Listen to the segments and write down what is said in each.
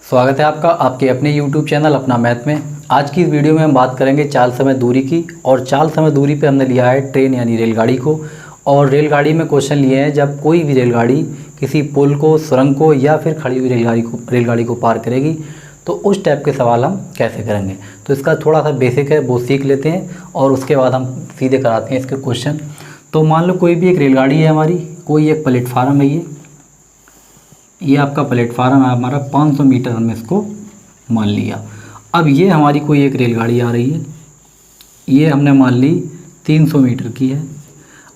स्वागत है आपका आपके अपने YouTube चैनल अपना मैथ में। आज की इस वीडियो में हम बात करेंगे चाल समय दूरी की। और चाल समय दूरी पे हमने लिया है ट्रेन यानी रेलगाड़ी को। और रेलगाड़ी में क्वेश्चन लिए हैं जब कोई भी रेलगाड़ी किसी पुल को, सुरंग को या फिर खड़ी हुई रेलगाड़ी को पार करेगी तो उस टाइप के सवाल हम कैसे करेंगे। तो इसका थोड़ा सा बेसिक है, वो सीख लेते हैं और उसके बाद हम सीधे कराते हैं इसके क्वेश्चन। तो मान लो कोई भी एक रेलगाड़ी है हमारी, कोई एक प्लेटफार्म है, ये आपका प्लेटफार्म है हमारा, 500 मीटर हमने इसको मान लिया। अब ये हमारी कोई एक रेलगाड़ी आ रही है, ये हमने मान ली 300 मीटर की है।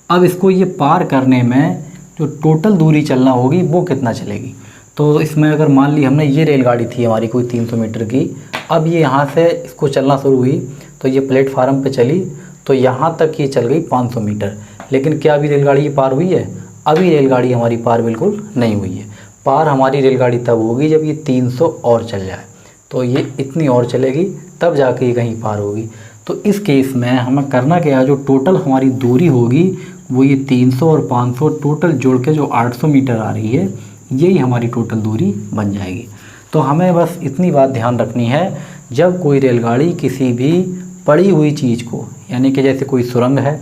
अब इसको ये पार करने में जो टोटल दूरी चलना होगी वो कितना चलेगी। तो इसमें अगर मान ली हमने ये रेलगाड़ी थी हमारी कोई 300 मीटर की, अब ये यहाँ से इसको चलना शुरू हुई तो ये प्लेटफार्म पे चली तो यहाँ तक ये चल गई 500 मीटर। लेकिन क्या अभी रेलगाड़ी ये पार हुई है? अभी रेलगाड़ी हमारी पार बिल्कुल नहीं हुई है। पार हमारी रेलगाड़ी तब होगी जब ये 300 और चल जाए, तो ये इतनी और चलेगी तब जाके ये कहीं पार होगी। तो इस केस में हमें करना क्या है, जो टोटल हमारी दूरी होगी वो ये 300 और 500 टोटल जोड़ के जो 800 मीटर आ रही है, यही हमारी टोटल दूरी बन जाएगी। तो हमें बस इतनी बात ध्यान रखनी है, जब कोई रेलगाड़ी किसी भी पड़ी हुई चीज़ को, यानी कि जैसे कोई सुरंग है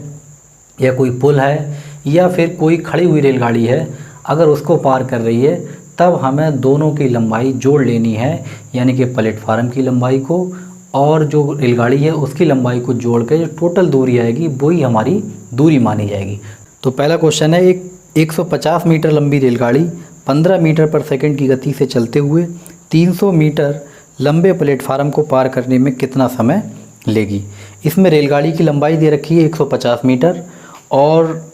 या कोई पुल है या फिर कोई खड़ी हुई रेलगाड़ी है, अगर उसको पार कर रही है तब हमें दोनों की लंबाई जोड़ लेनी है, यानी कि प्लेटफार्म की लंबाई को और जो रेलगाड़ी है उसकी लंबाई को जोड़ के जो टोटल दूरी आएगी वही हमारी दूरी मानी जाएगी। तो पहला क्वेश्चन है, एक 150 मीटर लंबी रेलगाड़ी 15 मीटर पर सेकंड की गति से चलते हुए 300 मीटर लंबे प्लेटफार्म को पार करने में कितना समय लेगी। इसमें रेलगाड़ी की लंबाई दे रखी है 150 मीटर और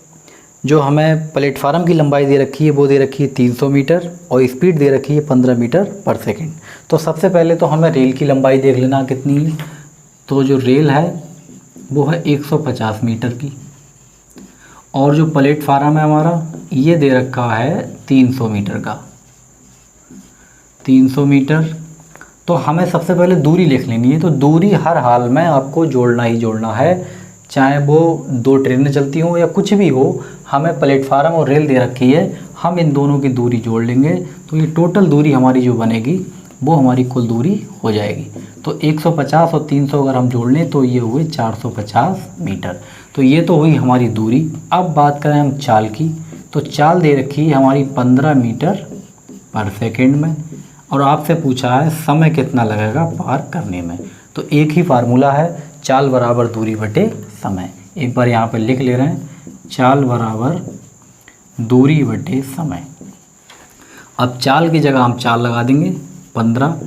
जो हमें प्लेटफार्म की लंबाई दे रखी है वो दे रखी है 300 मीटर और स्पीड दे रखी है 15 मीटर पर सेकंड। तो सबसे पहले तो हमें रेल की लंबाई देख लेना कितनी है। तो जो रेल है वो है 150 मीटर की और जो प्लेटफार्म है हमारा ये दे रखा है 300 मीटर का, 300 मीटर। तो हमें सबसे पहले दूरी लिख लेनी है। तो दूरी हर हाल में आपको जोड़ना ही जोड़ना है, चाहे वो दो ट्रेनें चलती हों या कुछ भी हो, हमें प्लेटफार्म और रेल दे रखी है, हम इन दोनों की दूरी जोड़ लेंगे तो ये टोटल दूरी हमारी जो बनेगी वो हमारी कुल दूरी हो जाएगी। तो 150 और 300 अगर हम जोड़ लें तो ये हुए 450 मीटर। तो ये तो हुई हमारी दूरी। अब बात करें हम चाल की, तो चाल दे रखी है हमारी 15 मीटर पर सेकेंड में और आपसे पूछा है समय कितना लगेगा पार करने में। तो एक ही फार्मूला है, चाल बराबर दूरी बटे समय। एक बार यहाँ पर लिख ले रहे हैं, चाल बराबर दूरी बटे समय। अब चाल की जगह हम चाल लगा देंगे 15,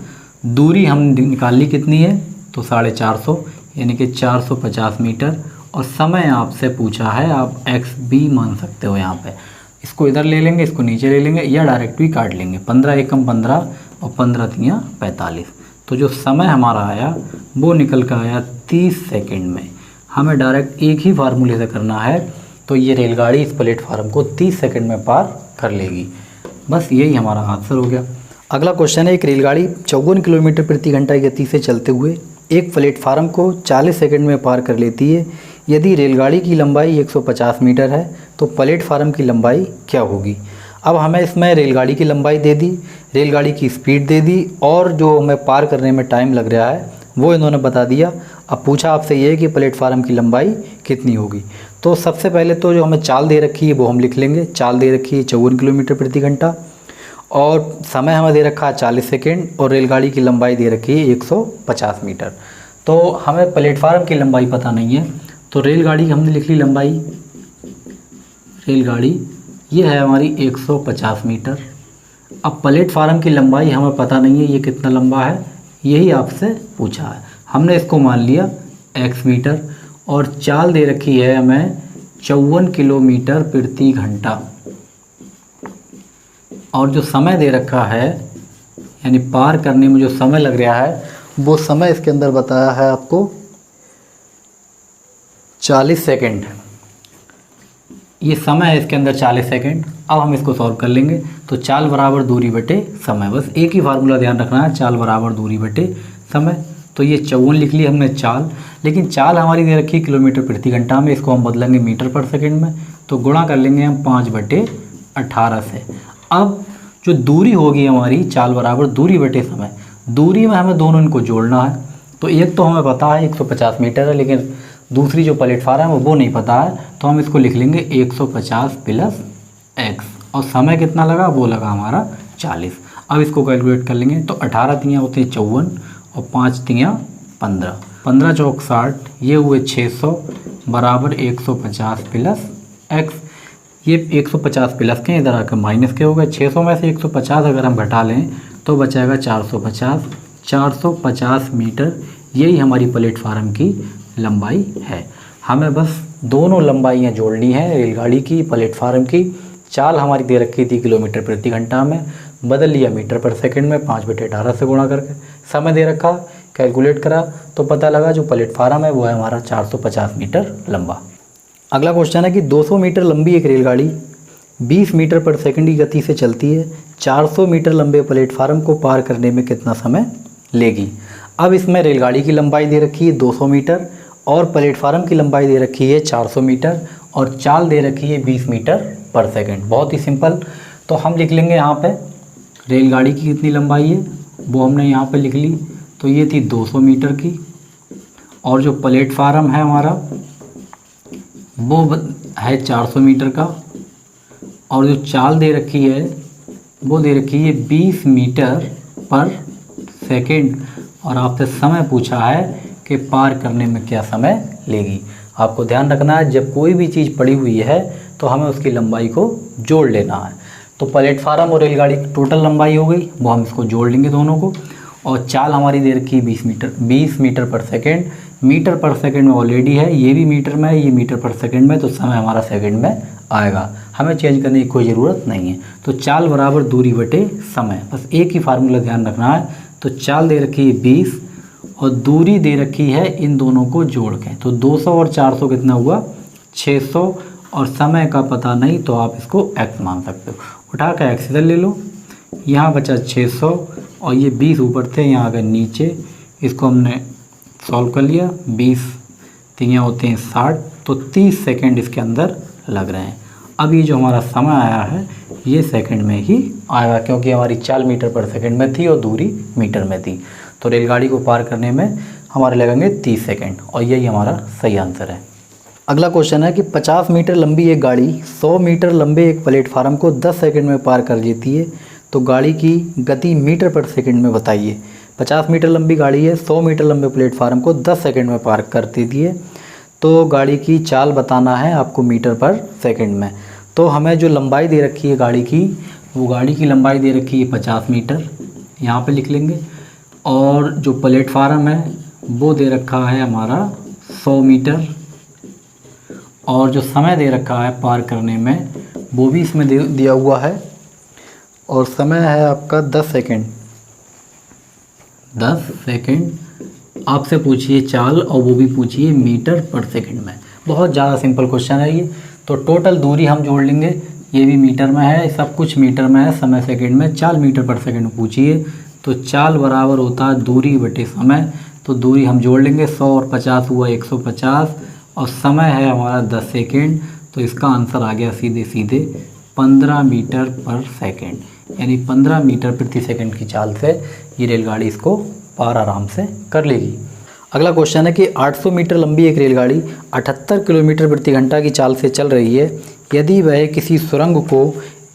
दूरी हम निकाल ली कितनी है तो 450 यानी कि 450 मीटर और समय आपसे पूछा है, आप एक्स भी मान सकते हो। यहाँ पे इसको इधर ले लेंगे, इसको नीचे ले लेंगे या डायरेक्ट भी काट लेंगे। 15 एकम 15 और 15 तियाँ 45। तो जो समय हमारा आया वो निकल कर आया 30 सेकंड में। हमें डायरेक्ट एक ही फार्मूले से करना है तो ये रेलगाड़ी इस प्लेटफार्म को 30 सेकंड में पार कर लेगी। बस यही हमारा आंसर हो गया। अगला क्वेश्चन है, एक रेलगाड़ी 54 किलोमीटर प्रति घंटा की गति से चलते हुए एक प्लेटफार्म को 40 सेकंड में पार कर लेती है। यदि रेलगाड़ी की लंबाई 150 मीटर है तो प्लेटफार्म की लंबाई क्या होगी। अब हमें इसमें रेलगाड़ी की लंबाई दे दी, रेलगाड़ी की स्पीड दे दी और जो हमें पार करने में टाइम लग रहा है वो इन्होंने बता दिया। अब पूछा आपसे ये है कि प्लेटफार्म की लंबाई कितनी होगी। तो सबसे पहले तो जो हमें चाल दे रखी है वो हम लिख लेंगे। चाल दे रखी है 54 किलोमीटर प्रति घंटा और समय हमें दे रखा है 40 सेकेंड और रेलगाड़ी की लंबाई दे रखी है 150 मीटर। तो हमें प्लेटफार्म की लंबाई पता नहीं है तो रेलगाड़ी की हमने लिख ली लंबाई, रेलगाड़ी ये है हमारी 150 मीटर। अब प्लेटफार्म की लंबाई हमें पता नहीं है ये कितना लंबा है, यही आपसे पूछा है। हमने इसको मान लिया x मीटर और चाल दे रखी है हमें 54 किलोमीटर प्रति घंटा और जो समय दे रखा है यानी पार करने में जो समय लग रहा है वो समय इसके अंदर बताया है आपको 40 सेकंड। ये समय है इसके अंदर 40 सेकंड। अब हम इसको सॉल्व कर लेंगे। तो चाल बराबर दूरी बटे समय, बस एक ही फार्मूला ध्यान रखना है, चाल बराबर दूरी बटे समय। तो ये 54 लिख ली हमने चाल, लेकिन चाल हमारी दे रखी है किलोमीटर प्रति घंटा में, इसको हम बदलेंगे मीटर पर सेकंड में। तो गुणा कर लेंगे हम 5/18 से। अब जो दूरी होगी हमारी चाल बराबर दूरी बटे समय, दूरी में हमें दोनों इनको जोड़ना है। तो एक तो हमें पता है 150 मीटर है, लेकिन दूसरी जो प्लेटफार्म है वो नहीं पता है, तो हम इसको लिख लेंगे 150 प्लस x, और समय कितना लगा, वो लगा हमारा 40। अब इसको कैलकुलेट कर लेंगे तो 18 तियाँ होते हैं 54 और 5 तियाँ 15, 15 चौक 60, ये हुए 600 बराबर 150 प्लस x। ये 150 प्लस के इधर आकर माइनस के हो गए, 600 में से 150 अगर हम घटा लें तो बचाएगा 450, 450 मीटर, यही हमारी प्लेटफार्म की लंबाई है। हमें बस दोनों लंबाइयाँ जोड़नी है रेलगाड़ी की, प्लेटफार्म की। चाल हमारी दे रखी थी किलोमीटर प्रति घंटा में, बदल लिया मीटर पर सेकंड में, 5/18 से गुणा करके। समय दे रखा, कैलकुलेट करा तो पता लगा जो प्लेटफार्म है वो है हमारा 450 मीटर लंबा। अगला क्वेश्चन है कि 200 मीटर लंबी एक रेलगाड़ी 20 मीटर पर सेकंड की गति से चलती है, 400 मीटर लंबे प्लेटफार्म को पार करने में कितना समय लेगी। अब इसमें रेलगाड़ी की लंबाई दे रखी है 200 मीटर और प्लेटफार्म की लंबाई दे रखी है 400 मीटर और चाल दे रखी है 20 मीटर पर सेकंड। बहुत ही सिंपल, तो हम लिख लेंगे यहाँ पे रेलगाड़ी की कितनी लंबाई है वो हमने यहाँ पे लिख ली, तो ये थी 200 मीटर की, और जो प्लेटफार्म है हमारा वो है 400 मीटर का, और जो चाल दे रखी है वो दे रखी है 20 मीटर पर सेकंड, और आपसे समय पूछा है कि पार करने में क्या समय लेगी। आपको ध्यान रखना है जब कोई भी चीज़ पड़ी हुई है तो हमें उसकी लंबाई को जोड़ लेना है। तो प्लेटफार्म और रेलगाड़ी की टोटल लंबाई हो गई, वो हम इसको जोड़ लेंगे दोनों को, और चाल हमारी दे रखी है 20 मीटर पर सेकंड। मीटर पर सेकंड में ऑलरेडी है, ये भी मीटर में है, ये मीटर पर सेकंड में, तो समय हमारा सेकंड में आएगा, हमें चेंज करने की कोई ज़रूरत नहीं है। तो चाल बराबर दूरी बटे समय, बस एक ही फार्मूला ध्यान रखना है। तो चाल दे रखी है 20 और दूरी दे रखी है इन दोनों को जोड़ के, तो 200 और 400 कितना हुआ 600, और समय का पता नहीं तो आप इसको x मान सकते हो, उठा कर x इधर ले लो, यहाँ बचा 600 और ये 20 ऊपर थे, यहाँ अगर नीचे, इसको हमने सॉल्व कर लिया, 20 तियाँ होते हैं 60, तो 30 सेकंड इसके अंदर लग रहे हैं। अब ये जो हमारा समय आया है ये सेकंड में ही आएगा, क्योंकि हमारी चाल मीटर पर सेकंड में थी और दूरी मीटर में थी। तो रेलगाड़ी को पार करने में हमारे लगेंगे 30 सेकंड, और यही हमारा सही आंसर है। अगला क्वेश्चन है कि 50 मीटर लंबी एक गाड़ी 100 मीटर लंबे एक प्लेटफार्म को 10 सेकंड में पार कर लेती है, तो गाड़ी की गति मीटर पर सेकंड में बताइए। 50 मीटर लंबी गाड़ी है, 100 मीटर लंबे प्लेटफार्म को 10 सेकंड में पार कर देती है, तो गाड़ी की चाल बताना है आपको मीटर पर सेकंड में। तो हमें जो लंबाई दे रखी है गाड़ी की, वो गाड़ी की लंबाई दे रखी है 50 मीटर, यहाँ पे लिख लेंगे, और जो प्लेटफार्म है वो दे रखा है हमारा 100 मीटर, और जो समय दे रखा है पार करने में वो भी इसमें दिया हुआ है, और समय है आपका 10 सेकंड। 10 सेकंड आपसे पूछिए चाल, और वो भी पूछिए मीटर पर सेकंड में। बहुत ज़्यादा सिंपल क्वेश्चन है ये। तो टोटल दूरी हम जोड़ लेंगे, ये भी मीटर में है, सब कुछ मीटर में है, समय सेकंड में, चाल मीटर पर सेकंड में पूछिए। तो चाल बराबर होता है दूरी बटे समय, तो दूरी हम जोड़ लेंगे, 100 और 50 हुआ 150, और समय है हमारा 10 सेकंड, तो इसका आंसर आ गया सीधे सीधे 15 मीटर पर सेकंड, यानी 15 मीटर प्रति सेकंड की चाल से ये रेलगाड़ी इसको पार आराम से कर लेगी। अगला क्वेश्चन है कि 800 मीटर लंबी एक रेलगाड़ी 78 किलोमीटर प्रति घंटा की चाल से चल रही है, यदि वह किसी सुरंग को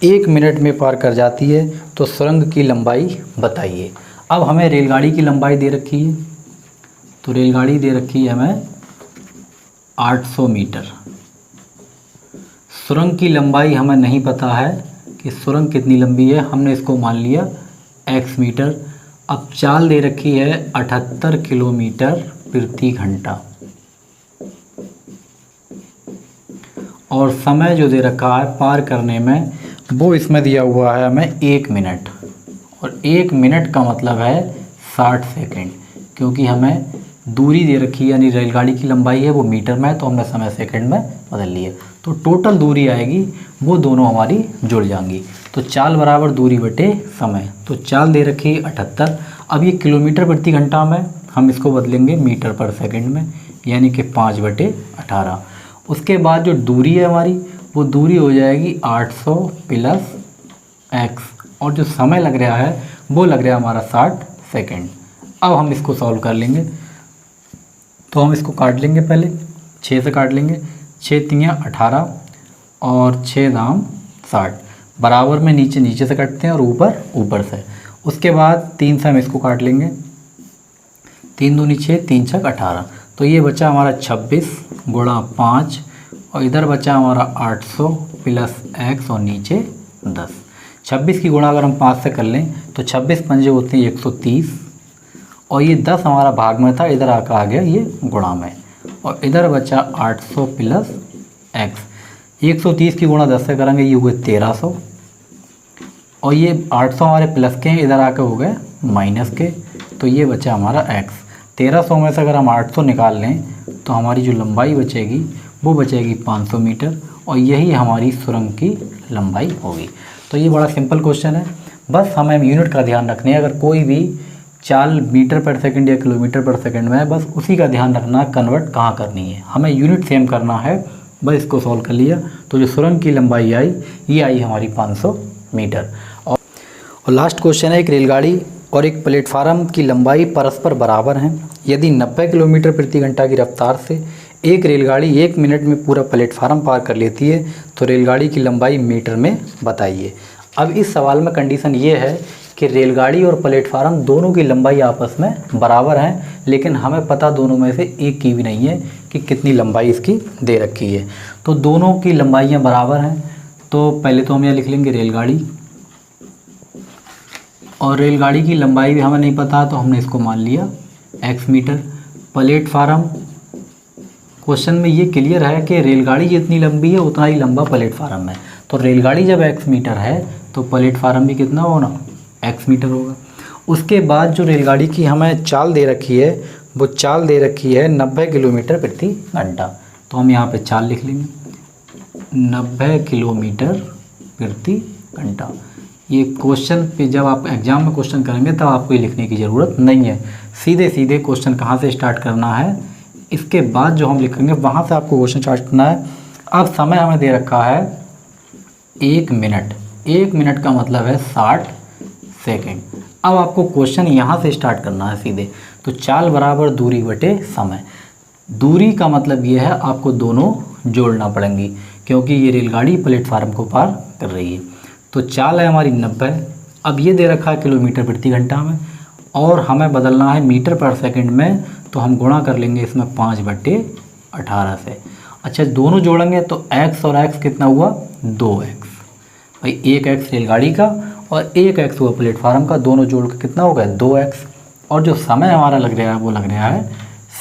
1 मिनट में पार कर जाती है तो सुरंग की लंबाई बताइए। अब हमें रेलगाड़ी की लंबाई दे रखी है, तो रेलगाड़ी दे रखी है हमें 800 मीटर, सुरंग की लंबाई हमें नहीं पता है कि सुरंग कितनी लंबी है, हमने इसको मान लिया x मीटर। अब चाल दे रखी है 78 किलोमीटर प्रति घंटा, और समय जो दे रखा है पार करने में वो इसमें दिया हुआ है हमें 1 मिनट, और 1 मिनट का मतलब है 60 सेकंड, क्योंकि हमें दूरी दे रखी है यानी रेलगाड़ी की लंबाई है वो मीटर में है, तो हमने समय सेकंड में बदल लिया। तो टोटल दूरी आएगी वो दोनों हमारी जुड़ जाएंगी। तो चाल बराबर दूरी बटे समय, तो चाल दे रखी है 78, अब ये किलोमीटर प्रति घंटा में हम इसको बदलेंगे मीटर पर सेकंड में, यानी कि 5/18। उसके बाद जो दूरी है हमारी वो दूरी हो जाएगी 800 प्लस x, और जो समय लग रहा है वो लग रहा है हमारा 60 सेकेंड। अब हम इसको सॉल्व कर लेंगे। तो हम इसको काट लेंगे, पहले 6 से काट लेंगे। 6 तियाँ 18 और 6 दाम 60, बराबर में नीचे नीचे से कटते हैं और ऊपर ऊपर से। उसके बाद 3 से हम इसको काट लेंगे। 3 दूनी 6, 3 छक 18। तो ये बचा हमारा 26 गुणा 5 और इधर बचा हमारा 800 प्लस x और नीचे 10। 26 की गुणा अगर हम 5 से कर लें तो 26 पंजे होते हैं 130 और ये 10 हमारा भाग में था, इधर आकर आ गया ये गुणा में, और इधर बचा 800 प्लस x। 130 की गुणा 10 से करेंगे, ये हुए 1300 और ये 800 हमारे प्लस के हैं, इधर आकर हो गए माइनस के, तो ये बचा हमारा x। 1300 में से अगर हम 800 निकाल लें तो हमारी जो लंबाई बचेगी वो बचेगी 500 मीटर और यही हमारी सुरंग की लंबाई होगी। तो ये बड़ा सिंपल क्वेश्चन है, बस हमें यूनिट का ध्यान रखना है। अगर कोई भी चाल मीटर पर सेकंड या किलोमीटर पर सेकंड में है, बस उसी का ध्यान रखना, कन्वर्ट कहाँ करनी है, हमें यूनिट सेम करना है। बस इसको सॉल्व कर लिया तो जो सुरंग की लंबाई आई ये आई हमारी 500 मीटर। और लास्ट क्वेश्चन है, एक रेलगाड़ी और एक प्लेटफार्म की लंबाई परस्पर बराबर हैं। यदि 90 किलोमीटर प्रति घंटा की रफ्तार से एक रेलगाड़ी 1 मिनट में पूरा प्लेटफार्म पार कर लेती है तो रेलगाड़ी की लंबाई मीटर में बताइए। अब इस सवाल में कंडीशन ये है कि रेलगाड़ी और प्लेटफार्म दोनों की लंबाई आपस में बराबर हैं, लेकिन हमें पता दोनों में से एक की भी नहीं है कि कितनी लंबाई इसकी दे रखी है। तो दोनों की लंबाइयाँ बराबर हैं। तो पहले तो हम यह लिख लेंगे रेलगाड़ी, और रेलगाड़ी की लंबाई भी हमें नहीं पता तो हमने इसको मान लिया x मीटर। प्लेटफार्म, क्वेश्चन में ये क्लियर है कि रेलगाड़ी जितनी लंबी है उतना ही लंबा प्लेटफार्म है, तो रेलगाड़ी जब x मीटर है तो प्लेटफार्म भी कितना होना, x मीटर होगा। उसके बाद जो रेलगाड़ी की हमें चाल दे रखी है वो चाल दे रखी है 90 किलोमीटर प्रति घंटा, तो हम यहाँ पे चाल लिख लेंगे 90 किलोमीटर प्रति घंटा। ये क्वेश्चन पे जब आप एग्ज़ाम में क्वेश्चन करेंगे तब आपको ये लिखने की ज़रूरत नहीं है, सीधे सीधे क्वेश्चन कहाँ से स्टार्ट करना है, इसके बाद जो हम लिखेंगे वहाँ से आपको क्वेश्चन स्टार्ट करना है। अब समय हमें दे रखा है 1 मिनट, 1 मिनट का मतलब है 60 सेकेंड। अब आपको क्वेश्चन यहाँ से स्टार्ट करना है सीधे। तो चाल बराबर दूरी बटे समय। दूरी का मतलब ये है आपको दोनों जोड़ना पड़ेंगी क्योंकि ये रेलगाड़ी प्लेटफार्म को पार कर रही है। तो चाल है हमारी 90, अब ये दे रखा है किलोमीटर प्रति घंटा में और हमें बदलना है मीटर पर सेकंड में, तो हम गुणा कर लेंगे इसमें 5/18 से। अच्छा, दोनों जोड़ेंगे तो x और x कितना हुआ, 2x। भाई 1x रेलगाड़ी का और 1x हुआ प्लेटफार्म का, दोनों जोड़ के कितना हो गया 2x। और जो समय हमारा लग रहा है वो लग रहा है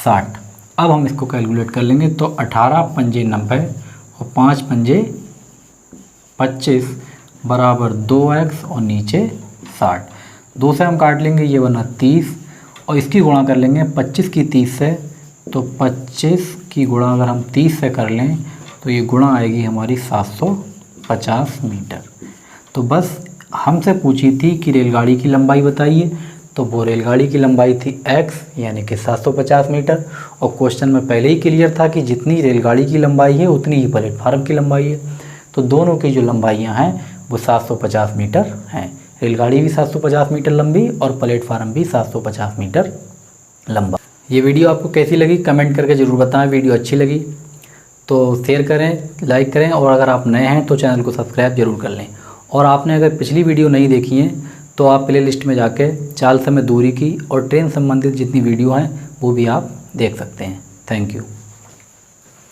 60। अब हम इसको कैलकुलेट कर लेंगे तो 18 पंजे 90 और 5 पंजे 25 बराबर 2x और नीचे 60। 2 से हम काट लेंगे, ये बना 30 और इसकी गुणा कर लेंगे 25 की 30 से, तो 25 की गुणा अगर हम 30 से कर लें तो ये गुणा आएगी हमारी 750 मीटर। तो बस हमसे पूछी थी कि रेलगाड़ी की लंबाई बताइए, तो वो रेलगाड़ी की लंबाई थी x यानी कि 750 मीटर, और क्वेश्चन में पहले ही क्लियर था कि जितनी रेलगाड़ी की लंबाई है उतनी ही प्लेटफार्म की लंबाई है। तो दोनों की जो लंबाइयाँ हैं वो 750 मीटर हैं। रेलगाड़ी भी 750 मीटर लंबी और प्लेटफार्म भी 750 मीटर लंबा। ये वीडियो आपको कैसी लगी कमेंट करके ज़रूर बताएं। वीडियो अच्छी लगी तो शेयर करें, लाइक करें, और अगर आप नए हैं तो चैनल को सब्सक्राइब जरूर कर लें। और आपने अगर पिछली वीडियो नहीं देखी है तो आप प्ले लिस्ट में जाके चाल समय दूरी की और ट्रेन संबंधित जितनी वीडियो हैं वो भी आप देख सकते हैं। Thank you.